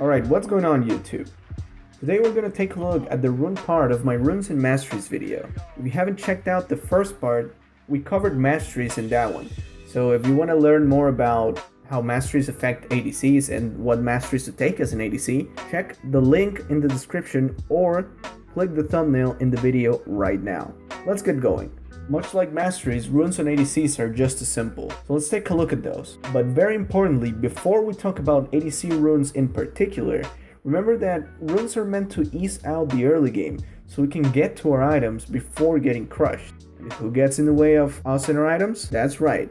Alright, what's going on YouTube? Today we're going to take a look at the rune part of my Runes and Masteries video. If you haven't checked out the first part, we covered Masteries in that one. So if you want to learn more about how Masteries affect ADCs and what Masteries to take as an ADC, check the link in the description or click the thumbnail in the video right now. Let's get going. Much like Masteries, runes on ADCs are just as simple, so let's take a look at those. But very importantly, before we talk about ADC runes in particular, remember that runes are meant to ease out the early game, so we can get to our items before getting crushed. And who gets in the way of us and our items? That's right,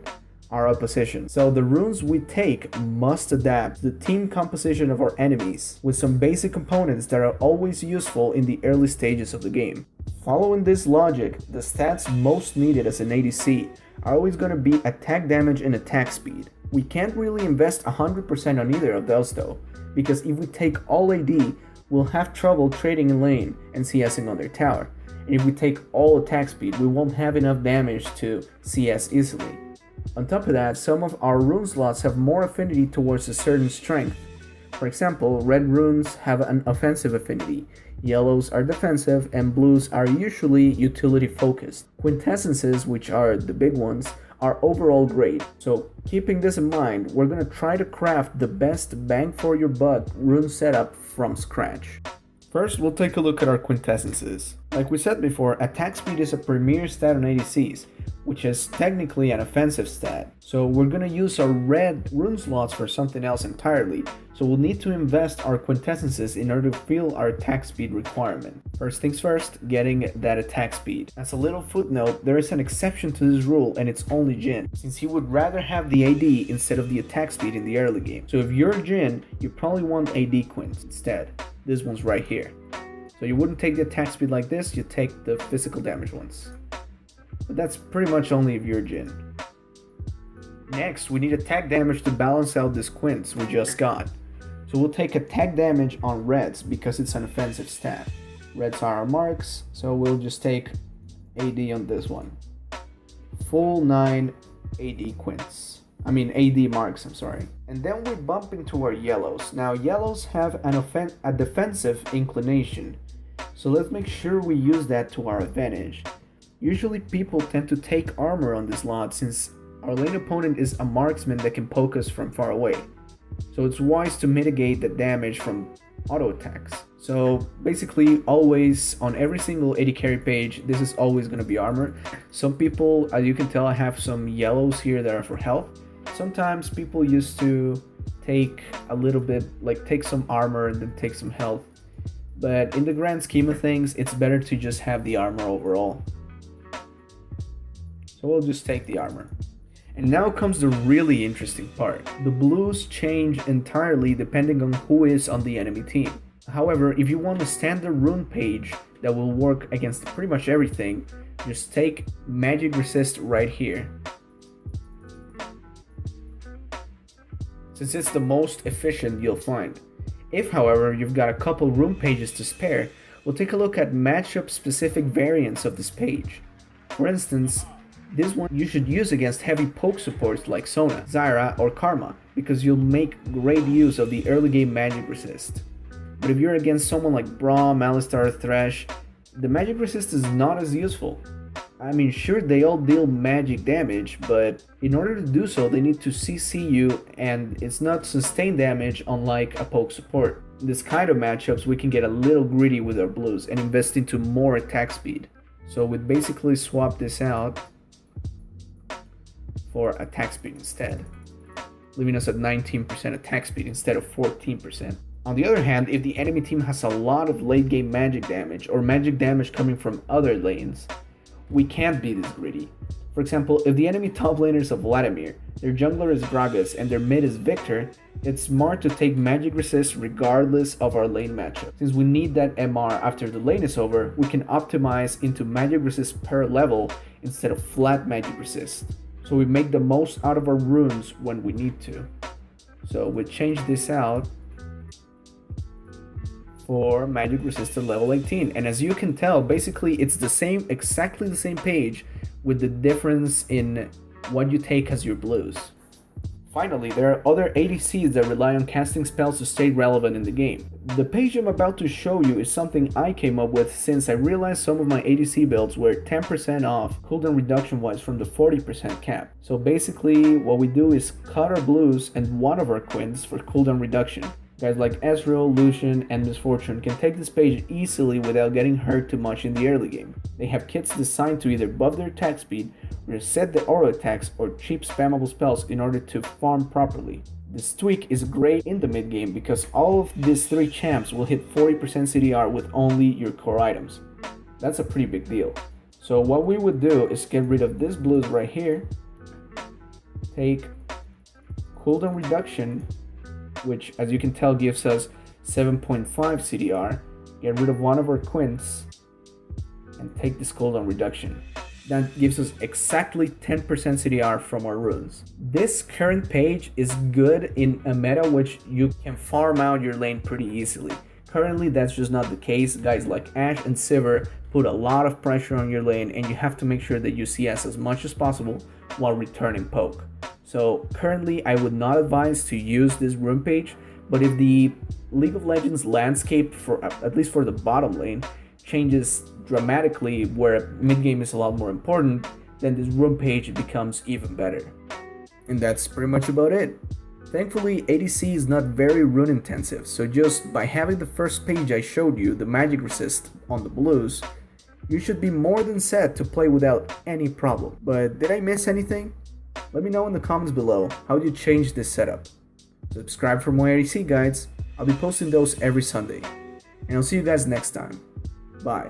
our opposition. So the runes we take must adapt to the team composition of our enemies, with some basic components that are always useful in the early stages of the game. Following this logic, the stats most needed as an ADC are always going to be attack damage and attack speed. We can't really invest 100% on either of those though, because if we take all AD, we'll have trouble trading in lane and CSing on their tower. And if we take all attack speed, we won't have enough damage to CS easily. On top of that, some of our rune slots have more affinity towards a certain strength. For example, red runes have an offensive affinity, yellows are defensive, and blues are usually utility focused. Quintessences, which are the big ones, are overall great. So keeping this in mind, we're going to try to craft the best bang for your buck rune setup from scratch. First, we'll take a look at our quintessences. Like we said before, attack speed is a premier stat on ADCs, which is technically an offensive stat. So we're going to use our red rune slots for something else entirely. So we'll need to invest our quintessences in order to fill our attack speed requirement. First things first, getting that attack speed. As a little footnote, there is an exception to this rule, and it's only Jhin, since he would rather have the AD instead of the attack speed in the early game. So if you're Jhin, you probably want AD quints instead. This one's right here. So you wouldn't take the attack speed like this, you take the physical damage ones. But that's pretty much only if you're Jhin. Next, we need attack damage to balance out this quints we just got. So we'll take attack damage on reds because it's an offensive stat. Reds are our marks, so we'll just take AD on this one. Full 9 AD quints. AD marks, I'm sorry. And then we bump into our yellows. Now yellows have a defensive inclination, so let's make sure we use that to our advantage. Usually people tend to take armor on this lot since our lane opponent is a marksman that can poke us from far away. So it's wise to mitigate the damage from auto attacks. So basically always on every single AD carry page, this is always going to be armor. Some people, as you can tell, I have some yellows here that are for health. Sometimes people used to take a little bit, like take some armor and then take some health. But in the grand scheme of things, it's better to just have the armor overall. So we'll just take the armor. And now comes the really interesting part. The blues change entirely depending on who is on the enemy team. However, if you want a standard rune page that will work against pretty much everything, just take magic resist right here. Since it's the most efficient you'll find. If, however, you've got a couple rune pages to spare, we'll take a look at matchup specific variants of this page. For instance, this one you should use against heavy poke supports like Sona, Zyra, or Karma, because you'll make great use of the early game magic resist. But if you're against someone like Braum, Alistar, Thresh, the magic resist is not as useful. Sure, they all deal magic damage, but in order to do so, they need to CC you, and it's not sustained damage unlike a poke support. In this kind of matchups, we can get a little greedy with our blues and invest into more attack speed. So we'd basically swap this out for attack speed instead, leaving us at 19% attack speed instead of 14%. On the other hand, if the enemy team has a lot of late game magic damage or magic damage coming from other lanes, we can't be this greedy. For example, if the enemy top laner is a Vladimir, their jungler is Gragas, and their mid is Victor, it's smart to take magic resist regardless of our lane matchup. Since we need that MR after the lane is over, we can optimize into magic resist per level instead of flat magic resist. So we make the most out of our runes when we need to. So we change this out for magic resistant level 18, and as you can tell, basically it's exactly the same page with the difference in what you take as your blues. Finally, there are other ADCs that rely on casting spells to stay relevant in the game. The page I'm about to show you is something I came up with since I realized some of my ADC builds were 10% off cooldown reduction wise from the 40% cap. So basically what we do is cut our blues and one of our quins for cooldown reduction. Guys like Ezreal, Lucian, and Misfortune can take this page easily without getting hurt too much in the early game. They have kits designed to either buff their attack speed, reset the auto attacks, or cheap spammable spells in order to farm properly. This tweak is great in the mid game because all of these 3 champs will hit 40% CDR with only your core items. That's a pretty big deal. So what we would do is get rid of this blues right here, take cooldown reduction, which as you can tell gives us 7.5 CDR, get rid of one of our quins, and take this cooldown reduction. That gives us exactly 10% CDR from our runes. This current page is good in a meta which you can farm out your lane pretty easily. Currently that's just not the case. Guys like Ashe and Sivir put a lot of pressure on your lane and you have to make sure that you CS as much as possible while returning poke. So currently I would not advise to use this rune page, but if the League of Legends landscape, for at least for the bottom lane, changes dramatically where mid game is a lot more important, then this rune page becomes even better. And that's pretty much about it. Thankfully ADC is not very rune intensive, so just by having the first page I showed you, the magic resist on the blues, you should be more than set to play without any problem. But did I miss anything? Let me know in the comments below how you change this setup. Subscribe for more ADC guides, I'll be posting those every Sunday. And I'll see you guys next time. Bye.